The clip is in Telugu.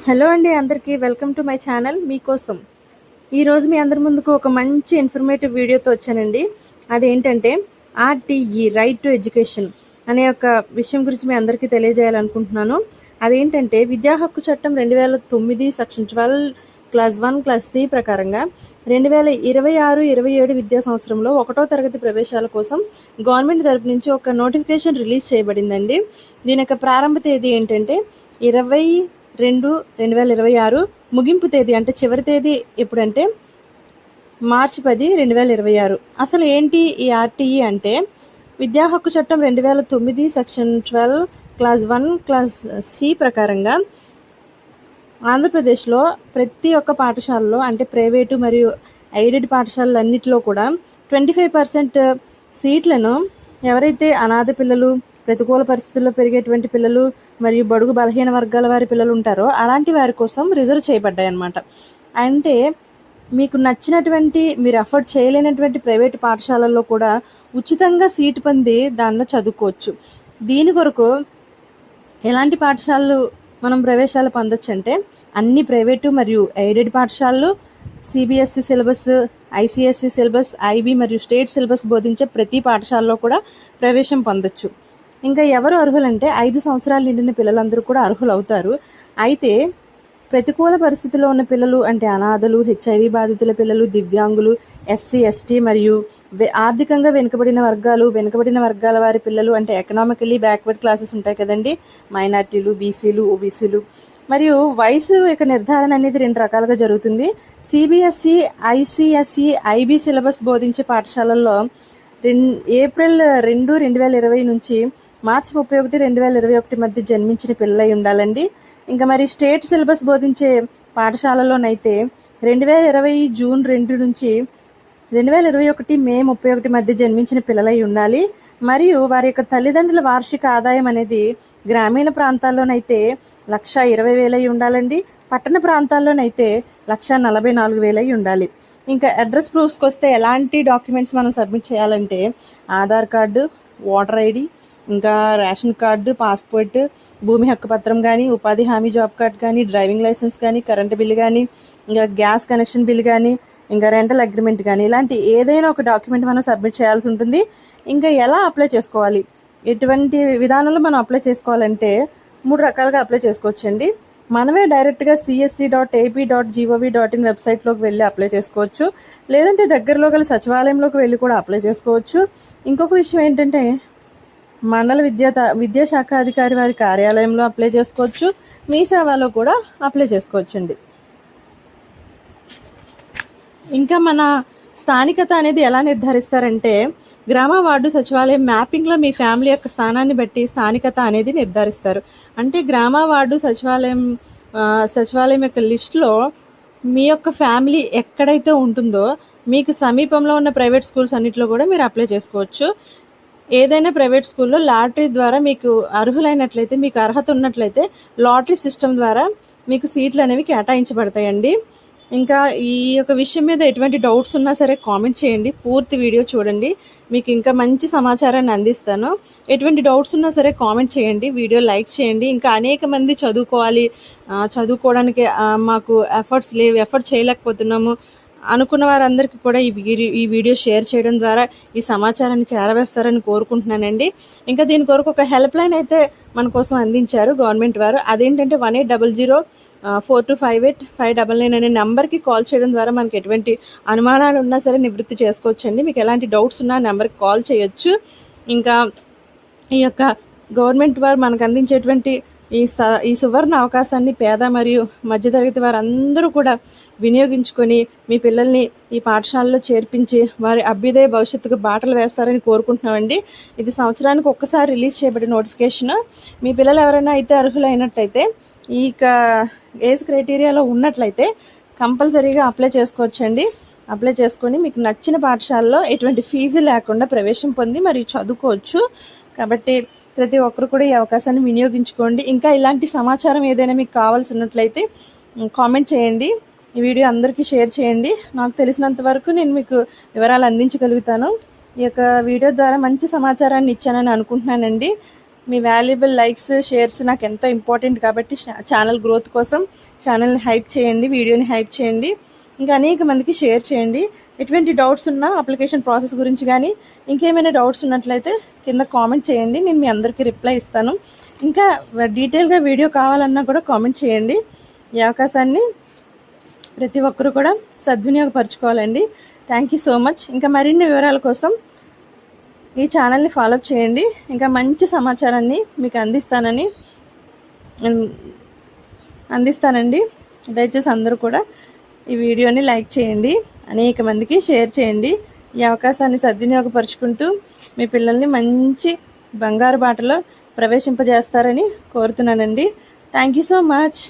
హలో అండి, అందరికీ వెల్కమ్ టు మై ఛానల్. మీకోసం ఈరోజు మీ అందరి ముందుకు ఒక మంచి ఇన్ఫర్మేటివ్ వీడియోతో వచ్చానండి. అదేంటంటే ఆర్టీఈ రైట్ టు ఎడ్యుకేషన్ అనే ఒక విషయం గురించి మీ అందరికీ తెలియజేయాలనుకుంటున్నాను. అదేంటంటే విద్యా హక్కు చట్టం 2009 సెక్షన్ 12 క్లాస్ 1 క్లాస్ సి ప్రకారంగా 2026-27 విద్యా సంవత్సరంలో 1వ తరగతి ప్రవేశాల కోసం గవర్నమెంట్ తరపు నుంచి ఒక నోటిఫికేషన్ రిలీజ్ చేయబడిందండి. దీని యొక్క ప్రారంభ తేదీ ఏంటంటే 20/2/2026, ముగింపు తేదీ అంటే చివరి తేదీ ఎప్పుడంటే మార్చి 10, 2026. అసలు ఏంటి ఈ ఆర్టీఈ అంటే విద్యా హక్కు చట్టం 2009 సెక్షన్ 12 క్లాస్ 1 క్లాస్ సి ప్రకారంగా ఆంధ్రప్రదేశ్లో ప్రతి ఒక్క పాఠశాలలో అంటే ప్రైవేటు మరియు ఎయిడెడ్ పాఠశాలలన్నింటిలో కూడా 25% సీట్లను ఎవరైతే అనాథ పిల్లలు, ప్రతికూల పరిస్థితుల్లో పెరిగేటువంటి పిల్లలు మరియు బడుగు బలహీన వర్గాల వారి పిల్లలు ఉంటారో అలాంటి వారి కోసం రిజర్వ్ చేయబడ్డాయి అన్నమాట. అంటే మీకు నచ్చినటువంటి, మీరు అఫోర్డ్ చేయలేనటువంటి ప్రైవేట్ పాఠశాలల్లో కూడా ఉచితంగా సీటు పొంది దానిలో చదువుకోవచ్చు. దీని కొరకు ఎలాంటి పాఠశాలలు మనం ప్రవేశాలు పొందొచ్చు అంటే అన్ని ప్రైవేటు మరియు ఎయిడెడ్ పాఠశాలలు, CBSE syllabus, ICSE syllabus, IB మరియు స్టేట్ సిలబస్ బోధించే ప్రతి పాఠశాలలో కూడా ప్రవేశం పొందొచ్చు. ఇంకా ఎవరు అర్హులంటే 5 సంవత్సరాలు నిండిన పిల్లలందరూ కూడా అర్హులు అవుతారు. అయితే ప్రతికూల పరిస్థితిలో ఉన్న పిల్లలు అంటే అనాథలు, హెచ్ఐవి బాధితుల పిల్లలు, దివ్యాంగులు, ఎస్సీ ఎస్టీ మరియు ఆర్థికంగా వెనుకబడిన వర్గాల వారి పిల్లలు అంటే ఎకనామికలీ బ్యాక్వర్డ్ క్లాసెస్ ఉంటాయి కదండి, మైనార్టీలు, బీసీలు, ఓబీసీలు. మరియు వయసు యొక్క నిర్ధారణ అనేది 2 రకాలుగా జరుగుతుంది. సిబిఎస్ఈ, ఐసిఎస్ఈ, ఐబీ సిలబస్ బోధించే పాఠశాలల్లో ఏప్రిల్ 2, 2020 నుంచి మార్చి 31, 2021 మధ్య జన్మించిన పిల్లలై ఉండాలండి. ఇంకా మరి స్టేట్ సిలబస్ బోధించే పాఠశాలలోనైతే 2020 జూన్ 2 నుంచి 2021 మే 31 మధ్య జన్మించిన పిల్లలై ఉండాలి. మరియు వారి యొక్క తల్లిదండ్రుల వార్షిక ఆదాయం అనేది గ్రామీణ ప్రాంతాల్లోనైతే 1,20,000 ఉండాలండి, పట్టణ ప్రాంతాల్లోనైతే 1,44,000 ఉండాలి. ఇంకా అడ్రస్ ప్రూఫ్స్కి వస్తే ఎలాంటి డాక్యుమెంట్స్ మనం సబ్మిట్ చేయాలంటే ఆధార్ కార్డు, ఓటర్ ఐడి, ఇంకా రేషన్ కార్డు, పాస్పోర్ట్, భూమి హక్కు పత్రం కానీ, ఉపాధి హామీ జాబ్ కార్డ్ కానీ, డ్రైవింగ్ లైసెన్స్ కానీ, కరెంటు బిల్లు కానీ, ఇంకా గ్యాస్ కనెక్షన్ బిల్ కానీ, ఇంకా రెంటల్ అగ్రిమెంట్ కానీ, ఇలాంటి ఏదైనా ఒక డాక్యుమెంట్ మనం సబ్మిట్ చేయాల్సి ఉంటుంది. ఇంకా ఎలా అప్లై చేసుకోవాలి, ఎటువంటి విధానంలో మనం అప్లై చేసుకోవాలంటే 3 రకాలుగా అప్లై చేసుకోవచ్చండి. మనమే డైరెక్ట్గా csc.ap.gov.in వెబ్సైట్లోకి వెళ్ళి అప్లై చేసుకోవచ్చు. లేదంటే దగ్గరలో గల సచివాలయంలోకి వెళ్ళి కూడా అప్లై చేసుకోవచ్చు. ఇంకొక విషయం ఏంటంటే మండల విద్యాశాఖ అధికారి వారి కార్యాలయంలో అప్లై చేసుకోవచ్చు. మీ సేవలో కూడా అప్లై చేసుకోవచ్చండి. ఇంకా మన స్థానికత అనేది ఎలా నిర్ధారిస్తారంటే గ్రామ వార్డు సచివాలయం మ్యాపింగ్లో మీ ఫ్యామిలీ యొక్క స్థానాన్ని బట్టి స్థానికత అనేది నిర్ధారిస్తారు. అంటే గ్రామ వార్డు సచివాలయం యొక్క లిస్టులో మీ యొక్క ఫ్యామిలీ ఎక్కడైతే ఉంటుందో మీకు సమీపంలో ఉన్న ప్రైవేట్ స్కూల్స్ అన్నింటిలో కూడా మీరు అప్లై చేసుకోవచ్చు. ఏదైనా ప్రైవేట్ స్కూల్లో లాటరీ ద్వారా మీకు అర్హులైనట్లయితే, మీకు అర్హత ఉన్నట్లయితే లాటరీ సిస్టమ్ ద్వారా మీకు సీట్లు అనేవి కేటాయించబడతాయండి. ఇంకా ఈ యొక్క విషయం మీద ఎటువంటి డౌట్స్ ఉన్నా సరే కామెంట్ చేయండి, పూర్తి వీడియో చూడండి, మీకు ఇంకా మంచి సమాచారాన్ని అందిస్తాను. ఎటువంటి డౌట్స్ ఉన్నా సరే కామెంట్ చేయండి, వీడియో లైక్ చేయండి. ఇంకా అనేక మంది చదువుకోవడానికి మాకు ఎఫర్ట్ చేయలేకపోతున్నాము అనుకున్న వారందరికీ కూడా ఈ వీడియో షేర్ చేయడం ద్వారా ఈ సమాచారాన్ని చేరవేస్తారని కోరుకుంటున్నానండి. ఇంకా దీని కొరకు ఒక హెల్ప్ లైన్ అయితే మన కోసం అందించారు గవర్నమెంట్ వారు. అదేంటంటే 1800-4258-599 అనే నెంబర్కి కాల్ చేయడం ద్వారా మనకి ఎటువంటి అనుమానాలు ఉన్నా సరే నివృత్తి చేసుకోవచ్చండి. మీకు ఎలాంటి డౌట్స్ ఉన్నా నెంబర్కి కాల్ చేయొచ్చు. ఇంకా ఈ యొక్క గవర్నమెంట్ వారు మనకు అందించేటువంటి ఈ సువర్ణ అవకాశాన్ని పేద మరియు మధ్యతరగతి వారందరూ కూడా వినియోగించుకొని మీ పిల్లల్ని ఈ పాఠశాలలో చేర్పించి వారి అభ్యుదయ భవిష్యత్తుకు బాటలు వేస్తారని కోరుకుంటున్నామండి. ఇది సంవత్సరానికి ఒక్కసారి రిలీజ్ చేయబడిన నోటిఫికేషన్. మీ పిల్లలు ఎవరైనా అయితే అర్హులైనట్లయితే, ఈ ఏజ్ క్రైటీరియాలో ఉన్నట్లయితే కంపల్సరీగా అప్లై చేసుకోవచ్చండి. అప్లై చేసుకొని మీకు నచ్చిన పాఠశాలలో ఎటువంటి ఫీజు లేకుండా ప్రవేశం పొంది మరియు చదువుకోవచ్చు. కాబట్టి ప్రతి ఒక్కరు కూడా ఈ అవకాశాన్ని వినియోగించుకోండి. ఇంకా ఇలాంటి సమాచారం ఏదైనా మీకు కావాల్సి ఉన్నట్లయితే కామెంట్ చేయండి, ఈ వీడియో అందరికీ షేర్ చేయండి. నాకు తెలిసినంత వరకు నేను మీకు వివరాలు అందించగలుగుతాను. ఈ యొక్క వీడియో ద్వారా మంచి సమాచారాన్ని ఇచ్చానని అనుకుంటున్నానండి. మీ వాల్యుబుల్ లైక్స్, షేర్స్ నాకు ఎంతో ఇంపార్టెంట్ కాబట్టి ఛానల్ గ్రోత్ కోసం ఛానల్ని హైప్ చేయండి, వీడియోని హైప్ చేయండి, ఇంకా అనేక మందికి షేర్ చేయండి. ఎటువంటి డౌట్స్ ఉన్నా అప్లికేషన్ ప్రాసెస్ గురించి కానీ ఇంకేమైనా డౌట్స్ ఉన్నట్లయితే కింద కామెంట్ చేయండి, నేను మీ అందరికీ రిప్లై ఇస్తాను. ఇంకా డీటెయిల్గా వీడియో కావాలన్నా కూడా కామెంట్ చేయండి. ఈ అవకాశాన్ని ప్రతి ఒక్కరూ కూడా సద్వినియోగపరచుకోవాలండి. Thank you so much. ఇంకా మరిన్ని వివరాల కోసం ఈ ఛానల్ని ఫాలో చేయండి. ఇంకా మంచి సమాచారాన్ని మీకు అందిస్తానండి. దయచేసి అందరూ కూడా ఈ వీడియోని లైక్ చేయండి, అనేక మందికి షేర్ చేయండి. ఈ అవకాశాన్ని సద్వినియోగపరుచుకుంటూ మీ పిల్లల్ని మంచి బంగారు బాటలో ప్రవేశింపజేస్తారని కోరుతున్నానండి. Thank you so much.